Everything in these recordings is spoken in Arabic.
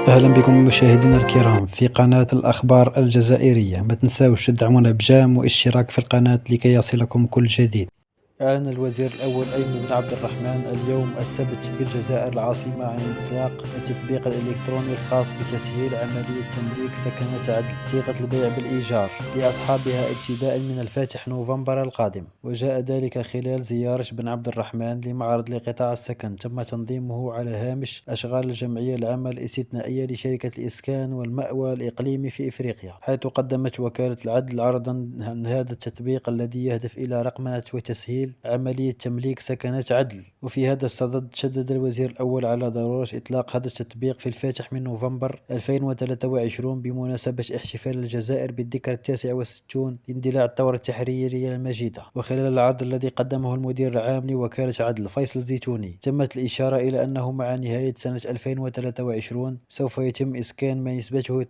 أهلا بكم مشاهدينا الكرام في قناة الأخبار الجزائرية. ما تنساوش تدعمونا بجيم واشتراك في القناة لكي يصلكم كل جديد. أعلن الوزير الأول أيمن بن عبد الرحمن اليوم السبت بالجزائر العاصمة عن إطلاق التطبيق الإلكتروني الخاص بتسهيل عملية تمليك سكنة عدن صيغة البيع بالإيجار لأصحابها ابتداء من الفاتح نوفمبر القادم. وجاء ذلك خلال زيارة بن عبد الرحمن لمعرض لقطاع السكن تم تنظيمه على هامش أشغال الجمعية العامة الاستثنائية لشركة الإسكان والمأوى الإقليمي في إفريقيا، حيث قدمت وكالة العدل عرضا عن هذا التطبيق الذي يهدف إلى رقمنة وتسهيل عملية تمليك سكنة عدل. وفي هذا الصدد شدد الوزير الأول على ضرورة إطلاق هذا التطبيق في الفاتح من نوفمبر 2023 بمناسبة احتفال الجزائر بالذكرى 69 لاندلاع الثورة التحريرية المجيدة. وخلال العرض الذي قدمه المدير العام لوكالة عدل فيصل الزيتوني تمت الإشارة إلى أنه مع نهاية سنة 2023 سوف يتم إسكان ما نسبته 92%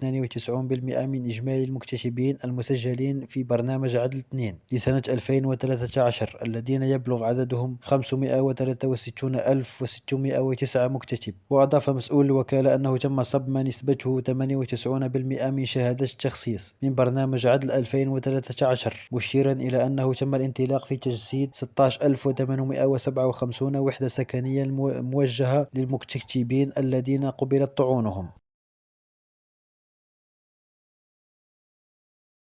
من إجمالي المكتسبين المسجلين في برنامج عدل 2 لسنة 2013 الذين يبلغ عددهم 563,609 مكتسب. وأضاف مسؤول الوكالة أنه تم صب ما نسبته 98% من شهادات التخصيص من برنامج عدل 2013، مشيرا إلى أنه تم الانطلاق في تجسيد 16,857 وحدة سكنية موجهة للمكتسبين الذين قبلت طعونهم.